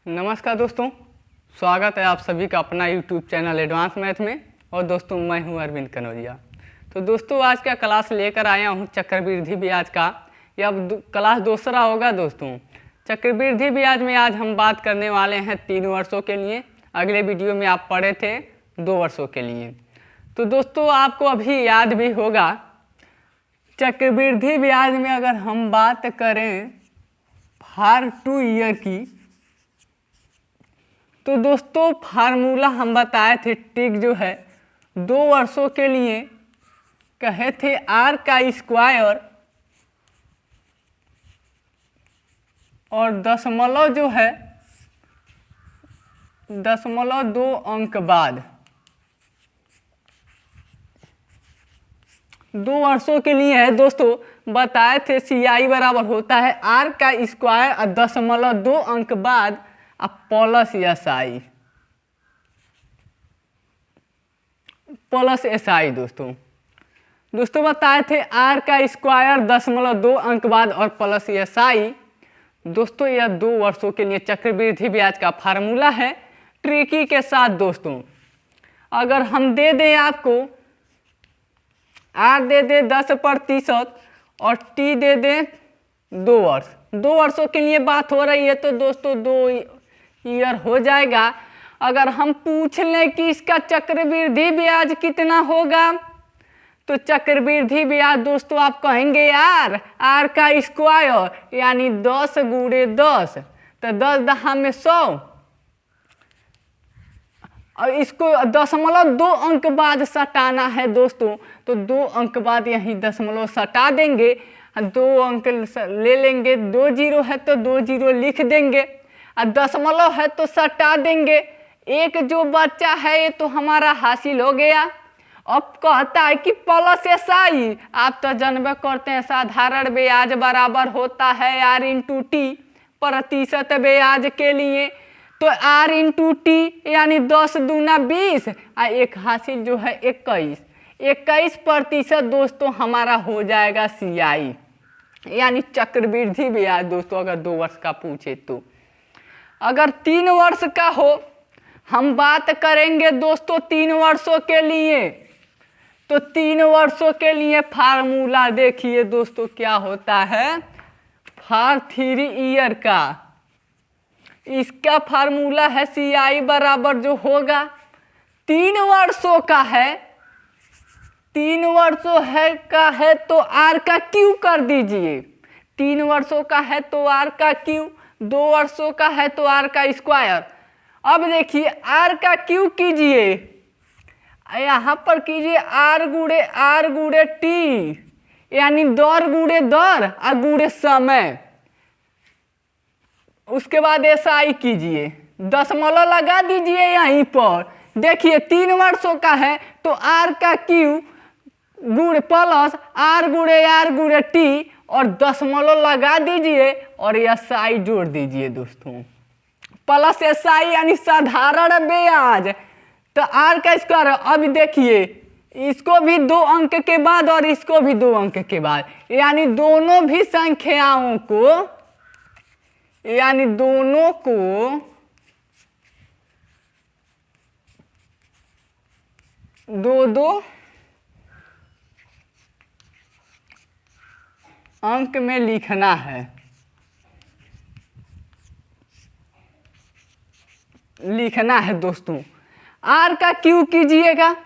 नमस्कार दोस्तों, स्वागत है आप सभी का अपना यूट्यूब चैनल एडवांस मैथ में। और दोस्तों मैं हूं अरविंद कनौजिया। तो दोस्तों आज का क्लास लेकर आया हूं चक्रवृद्धि ब्याज का। यह अब क्लास दूसरा होगा दोस्तों। चक्रवृद्धि ब्याज में आज हम बात करने वाले हैं 3 वर्षों के लिए। अगले वीडियो में आप पढ़े थे 2 वर्षों के लिए। तो दोस्तों आपको अभी याद भी होगा, चक्रवृद्धि ब्याज में अगर हम बात करें फॉर 2 ईयर की, तो दोस्तों फार्मूला हम बताए थे टिक जो है 2 वर्षों के लिए कहे थे आर का स्क्वायर और दशमलव जो है 0.2 अंक बाद 2 वर्षों के लिए है दोस्तों। बताए थे सी आई बराबर होता है आर का स्क्वायर और 0.2 अंक बाद प्लस एस आई दोस्तों बताए थे आर का स्क्वायर 0.2 अंक बाद और प्लस एस आई। दोस्तों यह 2 वर्षों के लिए चक्रवृद्धि ब्याज का फार्मूला है ट्रिकी के साथ। दोस्तों अगर हम दे दें आपको आर दे दे 10% और टी दे दे 2 वर्ष, 2 वर्षों के लिए बात हो रही है तो दोस्तों 2 ईयर हो जाएगा। अगर हम पूछ लें कि इसका चक्रवृद्धि ब्याज कितना होगा, तो चक्रवृद्धि ब्याज दोस्तों आप कहेंगे यार आर का स्क्वायर यानी 10 गुणे 10, तो 10 दहा में 100 और इसको 0.2 अंक बाद सटाना है दोस्तों। तो 2 अंक बाद यही दशमलव सटा देंगे, 2 अंक ले लेंगे, 2 जीरो है तो 2 जीरो लिख देंगे और दशमलव है तो सटा देंगे। एक जो बच्चा है ये तो हमारा हासिल हो गया। अब कहता है कि प्लस एस आई, आप तो जानबे करते हैं साधारण ब्याज बराबर होता है आर इंटू टी प्रतिशत ब्याज के लिए। तो आर इंटू टी यानी 10 दूना 20 और एक हासिल जो है 21% दोस्तों हमारा हो जाएगा सी आई यानी चक्रवृद्धि ब्याज। दोस्तों अगर 2 वर्ष का पूछे तो, अगर 3 वर्ष का हो हम बात करेंगे दोस्तों 3 वर्षों के लिए, तो 3 वर्षों के लिए फार्मूला देखिए दोस्तों क्या होता है फॉर 3 ईयर का। इसका फार्मूला है सी आई बराबर जो होगा 3 वर्षों का है, 3 वर्षों है का है तो आर का क्यू कर दीजिए। 3 वर्षों का है तो आर का क्यू, 2 वर्षों का है तो आर का स्क्वायर। अब देखिए आर का क्यू कीजिए, यहाँ पर कीजिए आर गुड़े टी यानी दर गुड़े दर और गुड़े समय। उसके बाद ऐसा आई कीजिए, दशमलव लगा दीजिए यहीं पर। देखिए 3 वर्षों का है तो आर का क्यू गुड़े प्लस आर गुड़े टी और दशमलव लगा दीजिए और एस आई जोड़ दीजिए दोस्तों। प्लस एस आई यानी साधारण ब्याज, तो आर का स्क्वायर। अब देखिए इसको भी 2 अंक के बाद और इसको भी 2 अंक के बाद, यानी दोनों भी संख्याओं को यानी दोनों को 2-2 अंक में लिखना है, दोस्तों। आर का क्यू कीजिएगा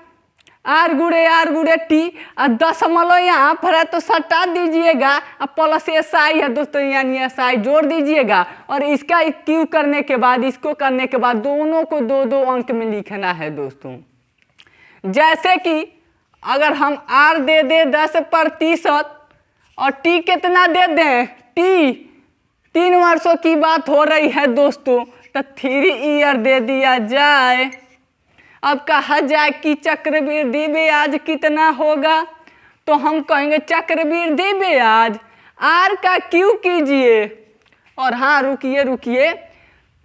आर गुड़े टी और दशमलव यहाँ पर है तो सटा दीजिएगा और प्लस एस आई है दोस्तों यानी एस आई जोड़ दीजिएगा। और इसका क्यू करने के बाद इसको करने के बाद दोनों को 2-2 अंक में लिखना है दोस्तों। जैसे कि अगर हम आर दे दे 10% और टी कितना दे दें, टी 3 वर्षों की बात हो रही है दोस्तों, तो 3 ईयर दे दिया जाए। अब कहा जाए कि चक्रवृद्धि ब्याज कितना होगा, तो हम कहेंगे चक्रवृद्धि ब्याज आर का क्यू कीजिए। और हाँ रुकिए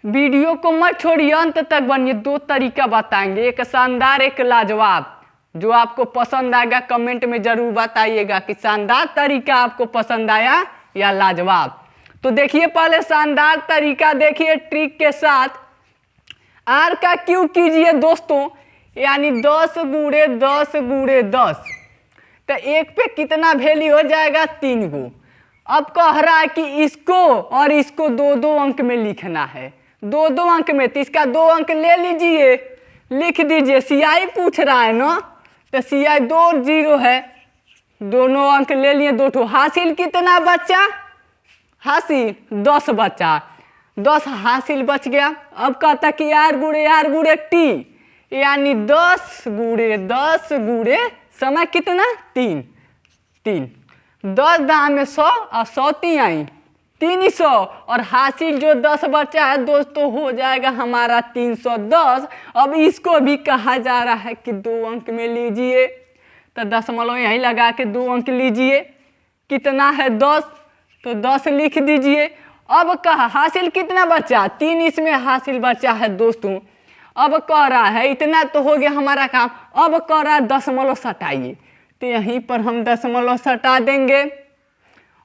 वीडियो को मत छोड़िए, अंत तक बनिए। 2 तरीका बताएंगे, एक शानदार एक लाजवाब। जो आपको पसंद आएगा कमेंट में जरूर बताइएगा कि शानदार तरीका आपको पसंद आया या लाजवाब। तो देखिए पहले शानदार तरीका देखिए ट्रिक के साथ। आर का क्यूब कीजिए दोस्तों, यानी 10 गुणे 10 गुणे 10, तो एक पे कितना वैल्यू हो जाएगा 3 गो। अब कह रहा है कि इसको और इसको दो दो अंक में लिखना है, दो दो अंक में, तो इसका 2 अंक ले लीजिए, लिख दीजिए। सीआई पूछ रहा है ना, तो सीआई 2 0 है, दोनों अंक ले लिए, 2 ठो। हासिल कितना बचा, हासिल 10 बचा, 10 हासिल बच गया। अब कहता कि आर गुणे टी, यानी 10 गुणे 10 गुणे समय कितना 3, 10 दाम में 100 और 100 3 300, और हासिल जो 10 बचा है दोस्तों हो जाएगा हमारा 310। अब इसको भी कहा जा रहा है कि 2 अंक में लीजिए, तो दशमलव यहीं लगा के 2 अंक लीजिए। कितना है 10, तो 10 लिख दीजिए। अब कहा हासिल कितना बचा 3, इसमें हासिल बचा है दोस्तों। अब कह रहा है इतना तो हो गया हमारा काम, अब कह रहा है दशमलव सटाइए, तो यहीं पर हम दशमलव सटा देंगे।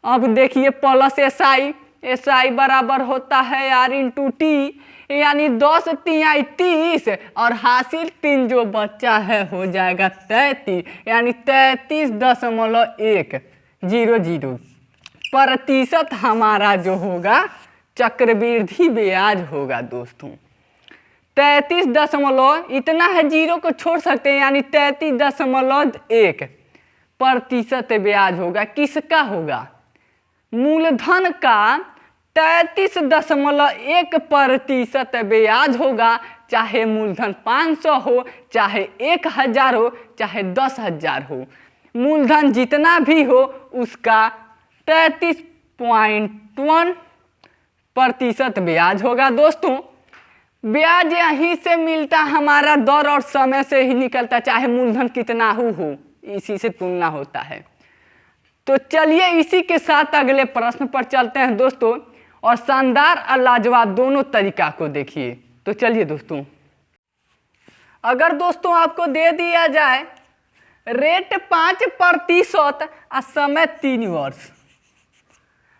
अब देखिए प्लस एसआई बराबर होता है आर इंटू टी, यानी 10 3 30, और हासिल 3 जो बच्चा है हो जाएगा 33, यानी 33.100 प्रतिशत हमारा जो होगा चक्रवृद्धि ब्याज होगा दोस्तों। 33 दशमलव इतना है, 0 को छोड़ सकते हैं, यानी 33.1 प्रतिशत ब्याज होगा। किसका होगा, मूलधन का 33.1 प्रतिशत ब्याज होगा, चाहे मूलधन 500 हो, चाहे 1000 हो, चाहे 10,000 हो। मूलधन जितना भी हो उसका 33.1 प्रतिशत ब्याज होगा दोस्तों। ब्याज यहीं से मिलता, हमारा दर और समय से ही निकलता, चाहे मूलधन कितना हो, इसी से तुलना होता है। तो चलिए इसी के साथ अगले प्रश्न पर चलते हैं दोस्तों, और शानदार और लाजवाब दोनों तरीका को देखिए। तो चलिए दोस्तों, अगर दोस्तों आपको दे दिया जाए रेट 5% और समय 3 वर्ष,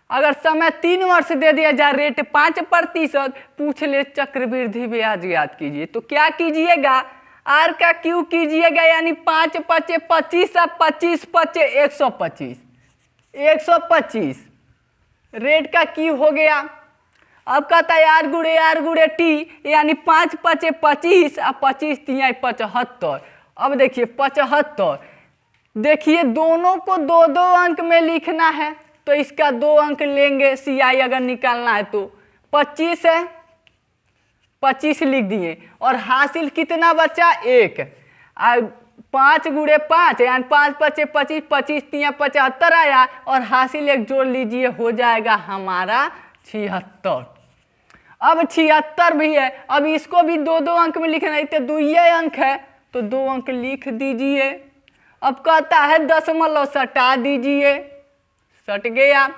अगर समय 3 वर्ष दे दिया जाए, रेट 5%, पूछ ले चक्रवृद्धि ब्याज याद कीजिए, तो क्या कीजिएगा, आर का क्यू कीजिएगा, यानी 5 5 25 और 25 5 125, 125 रेट का क्यू हो गया। अब कहता है आर गुणे टी, यानी 5 5 25 और 25 3 75। अब देखिए 75, देखिए दोनों को 2 2 अंक में लिखना है, तो इसका 2 अंक लेंगे, सीआई अगर निकालना है तो 25 है, 25 लिख दिए। और हासिल कितना बचा 1, 5 गुणे 5 यानी 5 5 25, 25 3 75 आया, और हासिल एक जोड़ लीजिए, हो जाएगा हमारा 76। अब 76 भी है, अब इसको भी 2 2 अंक में लिखना है, तो 2 अंक है, तो 2 अंक लिख दीजिए। अब कहता है दशमलव सटा दीजिए, सट गया।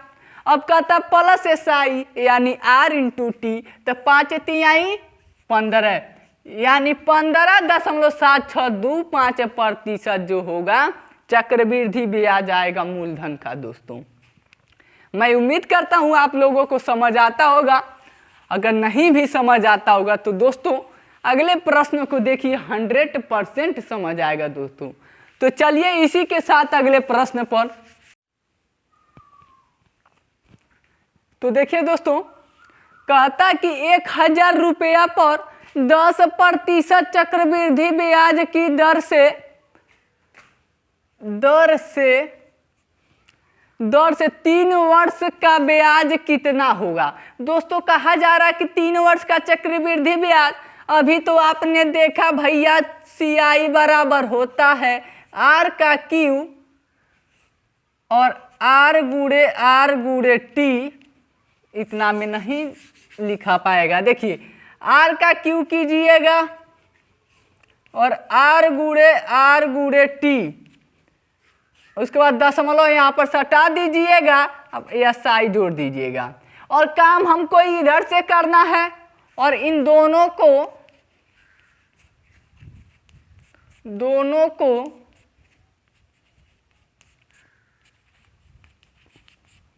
अब कहता प्लस एसआई यानी आर इंटू टी, तो 5 3 15, यानी 15.7625% जो होगा चक्रवृद्धि ब्याज आएगा मूलधन का दोस्तों। मैं उम्मीद करता हूँ आप लोगों को समझ आता होगा। अगर नहीं भी समझ आता होगा तो दोस्तों अगले प्रश्न को देखिए, 100% समझ आएगा दोस्तों। तो चलिए इसी के साथ अगले प्रश्न पर। तो देखिए दोस्तों, कहता कि 1000 रुपया पर 10% चक्रवृद्धि ब्याज की दर से 3 वर्ष का ब्याज कितना होगा। दोस्तों कहा जा रहा है कि 3 वर्ष का चक्रवृद्धि ब्याज, अभी तो आपने देखा भैया सीआई बराबर होता है आर का क्यू और आर गुणे टी, इतना में नहीं लिखा पाएगा। देखिए आर का क्यू कीजिएगा और आर गुणे टी, उसके बाद दशमलव यहाँ पर सटा दीजिएगा, अब एसआई जोड़ दीजिएगा। और काम हमको इधर से करना है, और इन दोनों को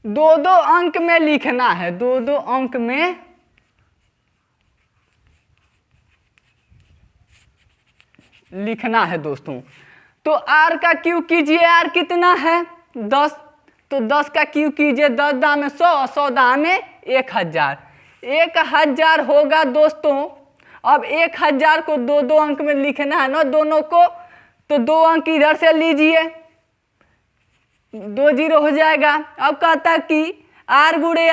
दो दो अंक में लिखना है, दो दो अंक में लिखना है दोस्तों। तो r का क्यू कीजिए, r कितना है 10, तो 10 का क्यू कीजिए, 10 दा में 100, 100 दा में 1000, 1000 होगा दोस्तों। अब 1000 को दो दो अंक में लिखना है ना दोनों को, तो 2 अंक इधर से लीजिए, 2 0 हो जाएगा। अब कहता कि r गुड़े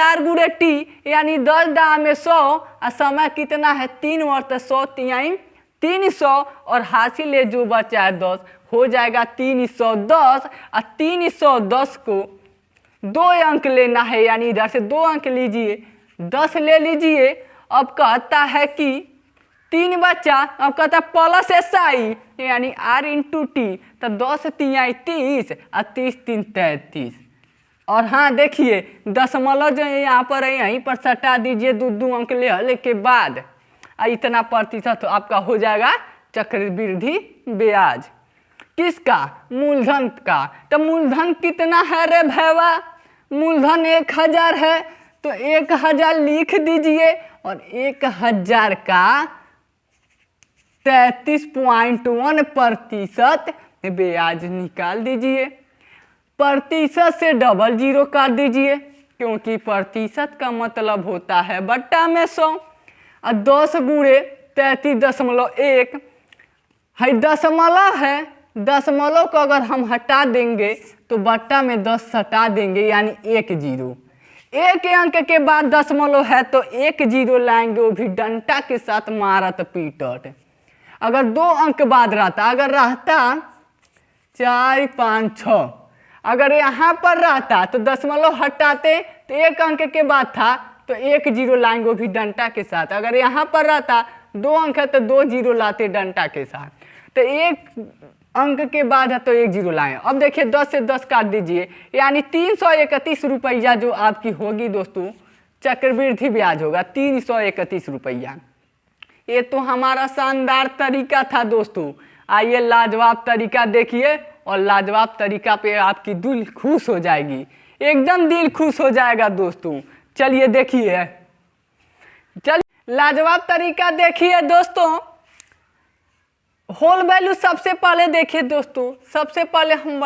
t, यानी 10 दा में 100 और समय कितना है 3 वर्ष, 100 3 300 और हासिल है जो बचा है 10, हो जाएगा 310। और 310 को 2 अंक लेना है, यानी इधर से 2 अंक लीजिए, 10 ले लीजिए। अब कहता है कि 3 बचा, अब कहता है प्लस SI यानी R इंटू टी, तो 10 3 30 और 30 3 33। और हाँ देखिए दशमलव जो है यहाँ पर है, यहीं पर सटा दीजिए 2 अंक लेने के बाद, इतना प्रतिशत तो आपका हो जाएगा चक्रवृद्धि ब्याज। किसका? मूलधन का। तो मूलधन कितना है रे भैया? मूलधन 1000 है, तो 1000 लिख दीजिए और 1000 का 33.1% ब्याज निकाल दीजिए। प्रतिशत से डबल जीरो कर दीजिए, क्योंकि प्रतिशत का मतलब होता है बट्टा में 100। और 10 गुणे 33.1 है, दशमलव है, दशमलव को अगर हम हटा देंगे तो बट्टा में 10 हटा देंगे, यानी 1 0। एक अंक के बाद दशमलव है तो 1 0 लाएंगे, वो भी डंडा के साथ मारत पीटत। अगर 2 अंक बाद रहता, अगर रहता 4 5 6, अगर यहाँ पर रहता तो दशमलव हटाते तो 1 अंक के बाद था तो 1 0 लाएंगे, वो भी डंडा के साथ। अगर यहाँ पर रहता 2 अंक है तो 2 0 लाते डंडा के साथ, तो 1 अंक के बाद है तो 1 0 लाएं। अब देखिए 10 से 10 काट दीजिए, यानी 331 रुपया जो आपकी होगी दोस्तों चक्रवृद्धि ब्याज होगा 331 रुपया। ये तो हमारा शानदार तरीका था दोस्तों। आइए लाजवाब तरीका देखिए, और लाजवाब तरीका पे आपकी दिल खुश हो जाएगी, एकदम दिल खुश हो जाएगा दोस्तों। चलिए देखिए, चलिए लाजवाब तरीका देखिए दोस्तों। होल वैल्यू सबसे पहले देखिए दोस्तों, सबसे पहले हम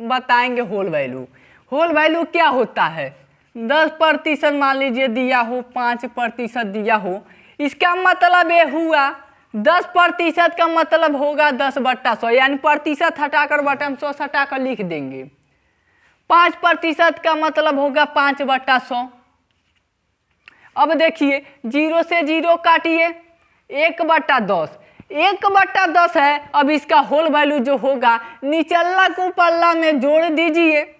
बताएंगे होल वैल्यू। होल वैल्यू क्या होता है? 10% मान लीजिए दिया हो, 5% दिया हो, इसका मतलब ये हुआ 10% का मतलब होगा 10/100, यानी प्रतिशत हटाकर बटा में 100 हटाकर लिख देंगे। 5% का मतलब होगा 5/100। अब देखिए 0 से 0 काटिए, 1/10, 1/10 है। अब इसका होल वैल्यू जो होगा निचला को ऊपरला में जोड़ दीजिए,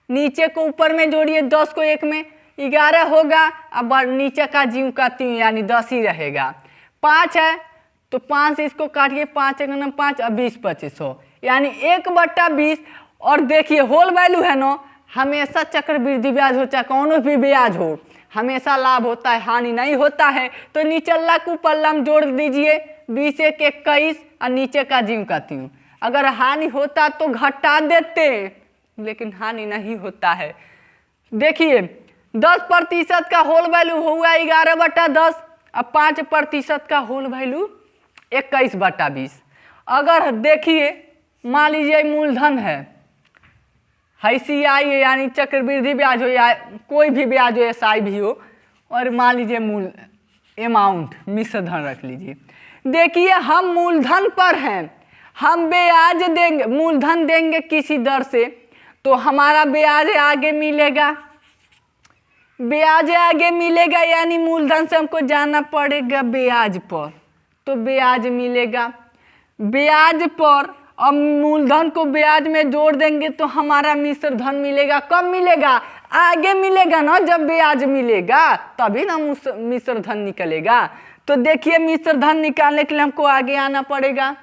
नीचे को ऊपर में जोड़िए, 10 को 1 में 11 होगा। अब नीचे का जीव का 3 यानी 10 ही रहेगा। 5 है तो 5 से इसको काटिए, 5 1 5 और 20 2500 यानी 1/20। और देखिए होल वैल्यू है ना, हमेशा चक्रवृद्धि ब्याज हो चाहे कौन भी ब्याज हो, हमेशा लाभ होता है, हानि नहीं होता है। तो निचला को ऊपरला में जोड़ दीजिए, 20 1 21 और नीचे का जीव का 3। अगर हानि होता तो घटा देते, लेकिन हानि नहीं होता है। देखिए 10% का होल वैल्यू होगा 11/10 और 5% का होल वैल्यू 21/20। अगर देखिए मान लीजिए मूलधन है, CI यानी चक्रवृद्धि ब्याज हो या कोई भी ब्याज हो, SI भी हो, और मान लीजिए मूल अमाउंट मिश्र धन रख लीजिए। देखिए हम मूलधन पर हैं, हम ब्याज देंगे, मूलधन देंगे किसी दर से तो हमारा ब्याज आगे मिलेगा, ब्याज आगे मिलेगा, यानी मूलधन से हमको जाना पड़ेगा ब्याज पर, तो ब्याज मिलेगा। ब्याज पर अब मूलधन को ब्याज में जोड़ देंगे तो हमारा मिश्र धन मिलेगा। कब मिलेगा? आगे मिलेगा ना, जब ब्याज मिलेगा तभी ना मिश्र धन निकलेगा। तो देखिए मिश्र धन निकालने के लिए हमको आगे आना पड़ेगा।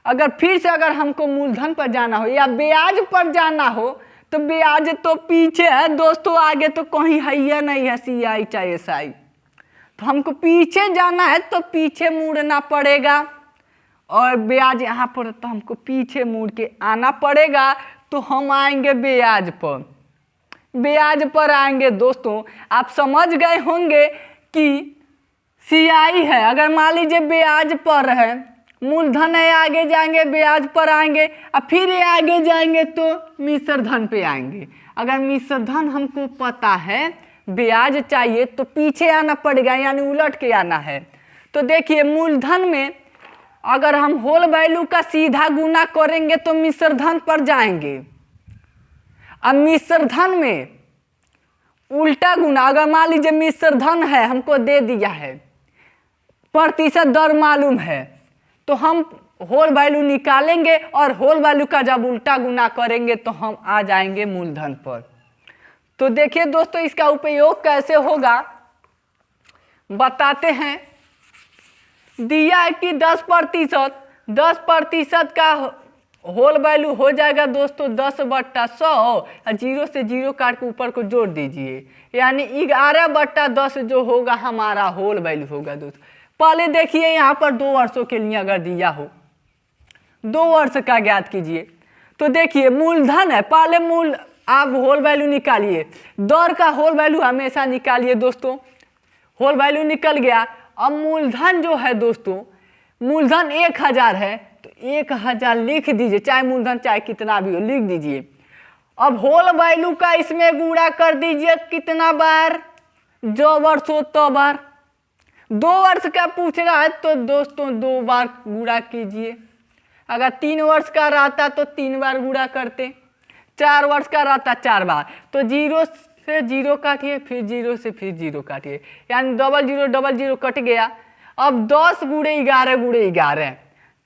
अगर फिर से अगर हमको मूलधन पर जाना हो या ब्याज पर जाना हो तो ब्याज तो पीछे है दोस्तों, आगे तो कहीं है या नहीं है CI चाहे SI। तो हमको पीछे जाना है तो पीछे मुड़ना पड़ेगा, और ब्याज यहाँ पर तो हमको पीछे मुड़ के आना पड़ेगा। तो हम आएंगे ब्याज पर, ब्याज पर आएंगे दोस्तों। आप समझ गए होंगे कि CI है, अगर मान लीजिए ब्याज पर है, मूलधन है, आगे जाएंगे ब्याज पर आएंगे और फिर ये आगे जाएंगे तो मिश्र धन पे आएंगे। अगर मिश्र धन हमको पता है, ब्याज चाहिए तो पीछे आना पड़ेगा, यानी उलट के आना है। तो देखिए मूलधन में अगर हम होल वैल्यू का सीधा गुना करेंगे तो मिश्र धन पर जाएंगे। अब मिश्र धन में उल्टा गुना, अगर मान लीजिए मिश्र धन है, हमको दे दिया है, प्रतिशत दर मालूम है, तो हम होल वैल्यू निकालेंगे और होल वैल्यू का जब उल्टा गुना करेंगे तो हम आ जाएंगे मूलधन पर। तो देखिए दोस्तों इसका उपयोग कैसे होगा बताते हैं। दिया है कि 10% का होल वैल्यू हो जाएगा दोस्तों 10/100 और 0 से 0 काट के ऊपर को जोड़ दीजिए, यानी 11/10 जो होगा हमारा होल वैल्यू होगा दोस्तों। पहले देखिए यहाँ पर 2 वर्षों के लिए अगर दिया हो, 2 वर्ष का ज्ञात कीजिए। तो देखिए मूलधन है, पहले मूल आप होल वैल्यू निकालिए, दर का होल वैल्यू हमेशा निकालिए दोस्तों। होल वैल्यू निकल गया। अब मूलधन जो है दोस्तों, मूलधन 1000 है तो 1000 लिख दीजिए, चाहे मूलधन चाहे कितना भी हो लिख दीजिए। अब होल वैल्यू का इसमें गुणा कर दीजिए कितना बार, जो वर्ष हो तो बार। 2 वर्ष का पूछ रहा है तो दोस्तों 2 बार गुणा कीजिए। अगर 3 वर्ष का रहता तो 3 बार गुणा करते, 4 वर्ष का रहता 4 बार। तो 0 से 0 काटिए, फिर 0 से फिर 0 काटिए, यानी 0000 कट गया। अब 10 × 11 × 11,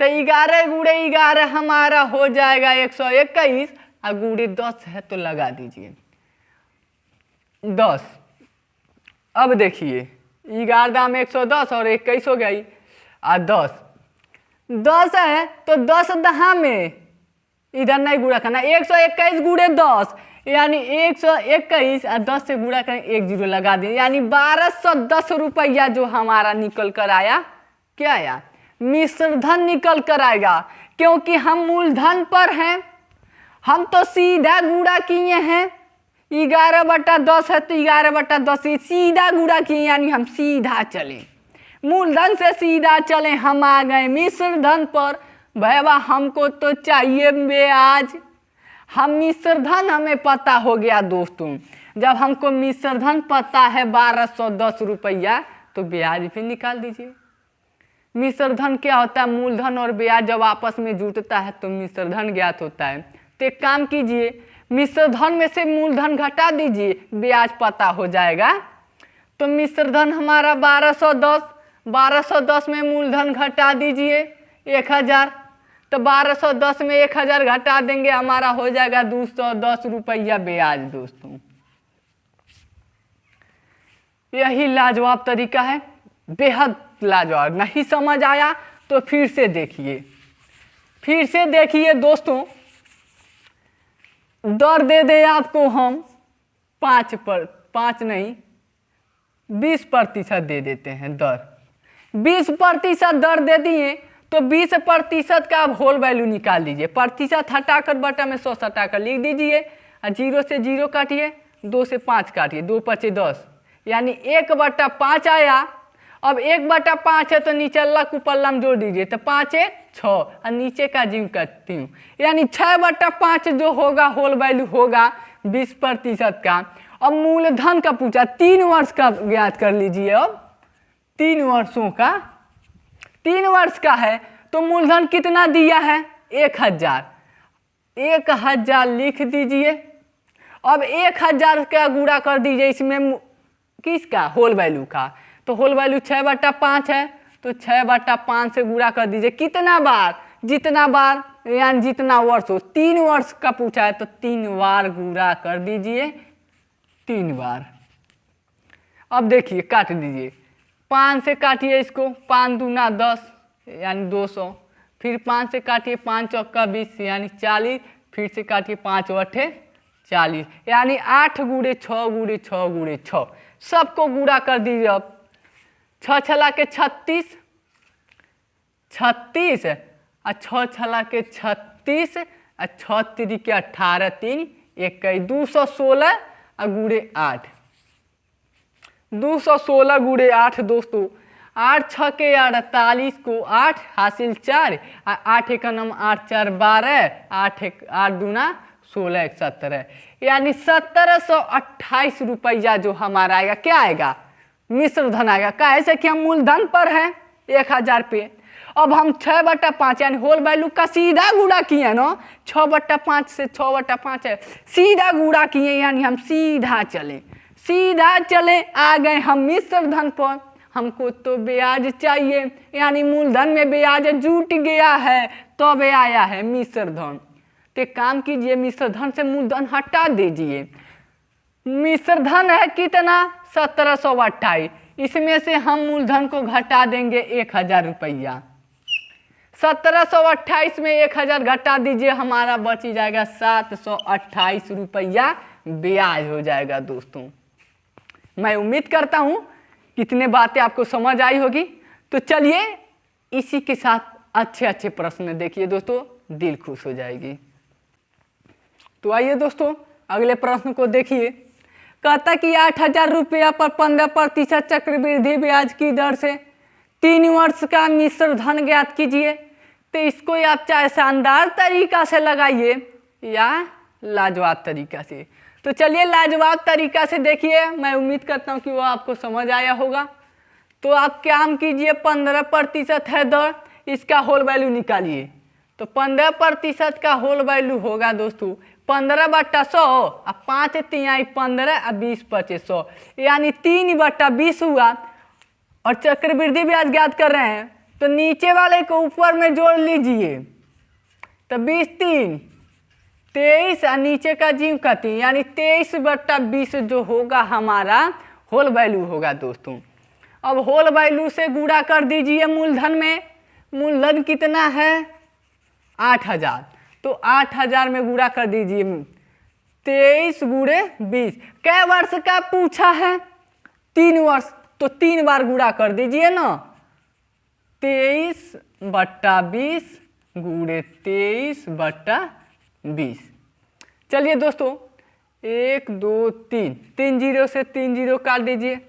तो 11 × 11 हमारा हो जाएगा 121 और गुणे 10 है तो लगा दीजिए 10। अब देखिए 11 दाम 110 और 21 हो गई और 10 है तो 10 दहा में इधर नहीं गुणा करना, 121 × 10 यानी 121 और 10 से गुणा करें 1 0 लगा दें, यानी 1210 रुपया जो हमारा निकल कर आया, क्या आया, मिश्र धन निकल कर आएगा। क्योंकि हम मूलधन पर हैं, हम तो सीधा गुणा किए हैं, 11/10 है तो 11/10 सीधा गुणा किए, यानी हम सीधा चले, मूलधन से सीधा चले, हम आ गए मिश्र धन पर। भैया हमको तो चाहिए ब्याज, हम मिश्र धन हमें पता हो गया दोस्तों। जब हमको मिश्र धन पता है 1210 रुपया तो ब्याज भी निकाल दीजिए। मिश्र धन क्या होता है, मूलधन और ब्याज जब आपस में जुटता है तो मिश्र धन ज्ञात होता है। तो एक काम कीजिए, मिश्र धन में से मूलधन घटा दीजिए, ब्याज पता हो जाएगा। तो मिश्र धन हमारा 1210 में मूलधन घटा दीजिए 1000, तो 1210 में 1000 घटा देंगे, हमारा हो जाएगा 210 रुपया ब्याज दोस्तों। यही लाजवाब तरीका है, बेहद लाजवाब। नहीं समझ आया तो फिर से देखिए दोस्तों। दर दे दे आपको हम 5 नहीं 20% दे देते हैं दर। 20% दर दे दिए तो 20% का आप होल वैल्यू निकाल दीजिए, प्रतिशत हटाकर बटा में 100 हटाकर लिख दीजिए और 0 से 0 काटिए, 2 से 5 काटिए, 2 × 10 यानी 1/5 आया। अब 1/5 है तो नीचे अल्लाह को पल्ला में जोड़ दीजिए, तो 5 × 6 और नीचे का जीव करती हूँ, यानी 6/5 जो होगा होल वैल्यू होगा 20% का। अब मूलधन का पूछा, 3 वर्ष का ज्ञात कर लीजिए। अब 3 वर्षों का, 3 वर्ष का है तो मूलधन कितना दिया है 1000, 1000 लिख दीजिए। अब 1000 का गुणा कर दीजिए इसमें किसका, होल वैल्यू का। तो होल वैल्यू 6/5 है तो 6/5 से गुणा कर दीजिए, कितना बार, जितना बार यानी जितना वर्ष हो। 3 वर्ष का पूछा है तो 3 बार गुणा कर दीजिए, 3 बार। अब देखिए काट दीजिए, 5 से काटिए इसको, 5 दूना 10 यानी 200, फिर 5 से काटिए, 5 चौका 20 यानी 40, फिर से काटिए 5 8 40 यानी 8 × 6 × 6 × 6 सबको गुणा कर दीजिए। अब 6 छला के 36 और 6 छला के 36 और 6 3 के 18 3 21 216 और गुड़े 8, 216 गुड़े 8 दोस्तों। 8 6 के 48 को 8 हासिल 4, 8 एक नम 8 4 12, 8 एक 8 दूना 16 एक 17, यानी 1728 रुपया जो हमारा आएगा। क्या आएगा? मिश्र धन आएगा। कैसे कि हम मूलधन पर है 1000 पे। अब हम 6/5 यानी होल वैल्यू का सीधा गुणा किए ना, 6/5 से 6/5 है, सीधा गुणा किए यानी हम सीधा चले आ गए हम मिश्र धन पर। हमको तो ब्याज चाहिए, यानी मूलधन में ब्याज जुट गया है तो अब आया है मिश्र धन। तो काम कीजिए, मिश्र धन से मूलधन हटा दीजिए। मिश्र धन है कितना? 1728। इसमें से हम मूलधन को घटा देंगे 1000 रुपया। 1728 में 1000 घटा दीजिए, हमारा बच जाएगा 728 रुपया ब्याज हो जाएगा दोस्तों। मैं उम्मीद करता हूँ कितने बातें आपको समझ आई होगी। तो चलिए इसी के साथ अच्छे प्रश्न देखिए दोस्तों, दिल खुश हो जाएगी। तो आइए दोस्तों अगले प्रश्न को देखिए। कहता कि 8000 रुपया पर 15% चक्रवृद्धि ब्याज की दर से 3 वर्ष का मिश्र धन ज्ञात कीजिए। तो इसको आप चाहे शानदार तरीका से लगाइए या लाजवाब तरीका से। तो चलिए लाजवाब तरीका से देखिए, मैं उम्मीद करता हूँ कि वो आपको समझ आया होगा। तो आप काम कीजिए, 15% है दर, इसका होल वैल्यू निकालिए। तो 15% का होल वैल्यू होगा दोस्तों 15/100 और 5 तिहाई 15 और 20 25 100, यानी 3/20 हुआ। और चक्रवृद्धि ब्याज ज्ञात कर रहे हैं तो नीचे वाले को ऊपर में जोड़ लीजिए। तो 20 3 23 और नीचे का जीव का 3, यानी 23/20 जो होगा हमारा होल वैल्यू होगा दोस्तों। अब होल वैल्यू से गुणा कर दीजिए मूलधन में। मूलधन कितना है? 8000। तो 8000 में गुणा कर दीजिए 23 गुणे 20। कै वर्ष का पूछा है? 3 वर्ष। तो 3 बार गुणा कर दीजिए ना, 23/20 गुणे 23/20। चलिए दोस्तों 1 2 3, 3 जीरो से 3 जीरो काट दीजिए।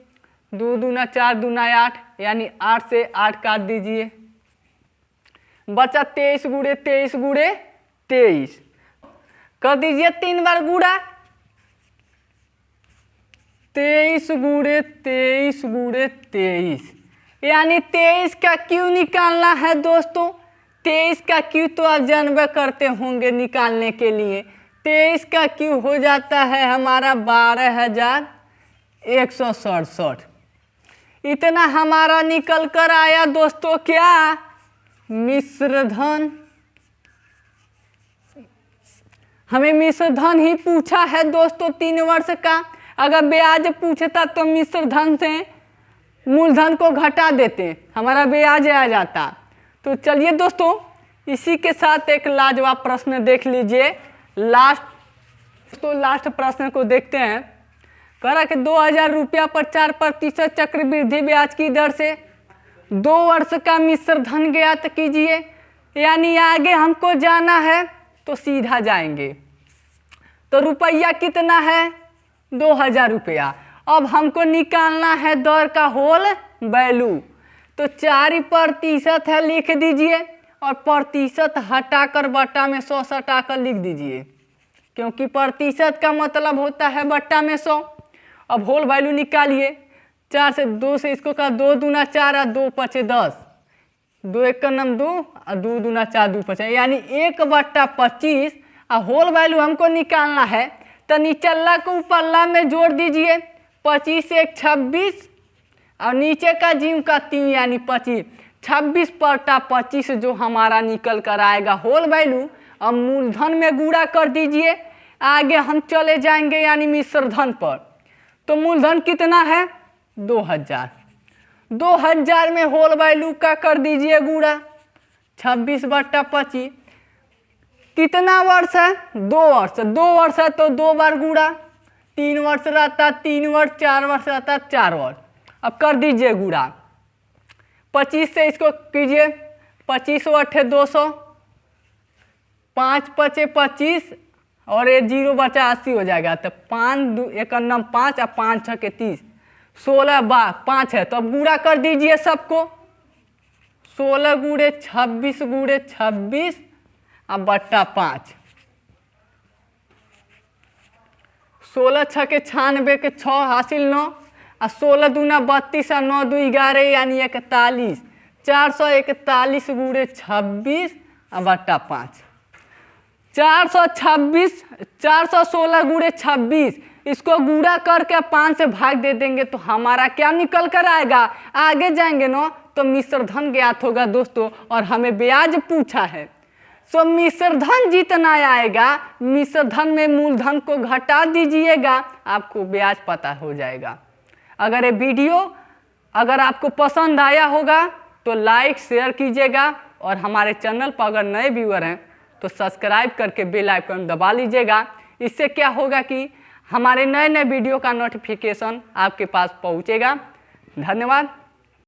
2 दूना 4 दूना 8, यानी 8 से 8 काट दीजिए। बचा 23 गुणे 23 गुणे 23। कर दीजिए 3 बार गुणा, 23 गुणे 23 गुणे 23, यानी 23 का क्यू निकालना है दोस्तों। 23 का क्यू तो आप जानबे करते होंगे निकालने के लिए। 23 का क्यू हो जाता है हमारा 12167। इतना हमारा निकल कर आया दोस्तों क्या? मिश्र धन। हमें मिश्र धन ही पूछा है दोस्तों 3 वर्ष का। अगर ब्याज पूछता तो मिश्र धन से मूलधन को घटा देते, हमारा ब्याज आ जाता। तो चलिए दोस्तों इसी के साथ एक लाजवाब प्रश्न देख लीजिए। लास्ट प्रश्न को देखते हैं। कह रहा कि 2000 रुपया पर 4% चक्रवृद्धि ब्याज की दर से 2 वर्ष का मिश्र धन ज्ञात कीजिए। यानी आगे हमको जाना है तो सीधा जाएंगे। तो रुपया कितना है? 2000 रुपया। अब हमको निकालना है दर का होल वैल्यू। तो 4% है, लिख दीजिए, और प्रतिशत हटाकर बट्टा में 100 हटाकर लिख दीजिए, क्योंकि प्रतिशत का मतलब होता है बट्टा में 100। अब होल वैल्यू निकालिए। 4 से 2 से इसको का 2 दूना 4 और 2 5 10, 2 1 का नम 2 और 2 दूना 4 2 5, यानी 1/25। और होल वैल्यू हमको निकालना है तो नीचला को ऊपरला में जोड़ दीजिए। 25 1 26 और नीचे का जीव का 3, यानी 25। 26/25 जो हमारा निकल कर आएगा होल वैल्यू। अब मूलधन में गुणा कर दीजिए। आगे हम चले जाएंगे यानी मिश्र धन पर। तो मूलधन कितना है? 2000। 2000 में होल वैल्यू का कर दीजिए गुणा। 26/25 कितना वर्ष है? 2 वर्ष। 2 वर्ष है तो 2 बार गुणा। 3 वर्ष रहता 3 वर्ष, 4 वर्ष रहता 4 वर्ष। अब कर दीजिए गुणा। 25 से इसको कीजिए, 25 8 200, 5 5 25 और ये 0 बचा 80 हो जाएगा। तो 5 एक 5 और 5 6 के 30, 16 5 है। तो अब गुणा कर दीजिए सबको, 16 गुणे 26 गुणे 26 अब बट्टा 5, 16 6 के 96 के 6 हासिल 9 और 16 दूना 32 और 9 2 11 यानी 41, 441 गुणे 26 और बट्टा 5, 426 416 गुणे 26, इसको गुणा करके 5 से भाग दे देंगे तो हमारा क्या निकल कर आएगा। आगे जाएंगे ना तो मिश्र धन ज्ञात होगा दोस्तों, और हमें ब्याज पूछा है। सो मिश्र धन जितना आएगा, मिश्र धन में मूलधन को घटा दीजिएगा, आपको ब्याज पता हो जाएगा। अगर ये वीडियो अगर आपको पसंद आया होगा तो लाइक शेयर कीजिएगा, और हमारे चैनल पर अगर नए व्यूअर हैं तो सब्सक्राइब करके बेल आइकन दबा लीजिएगा। इससे क्या होगा कि हमारे नए नए वीडियो का नोटिफिकेशन आपके पास पहुंचेगा। धन्यवाद।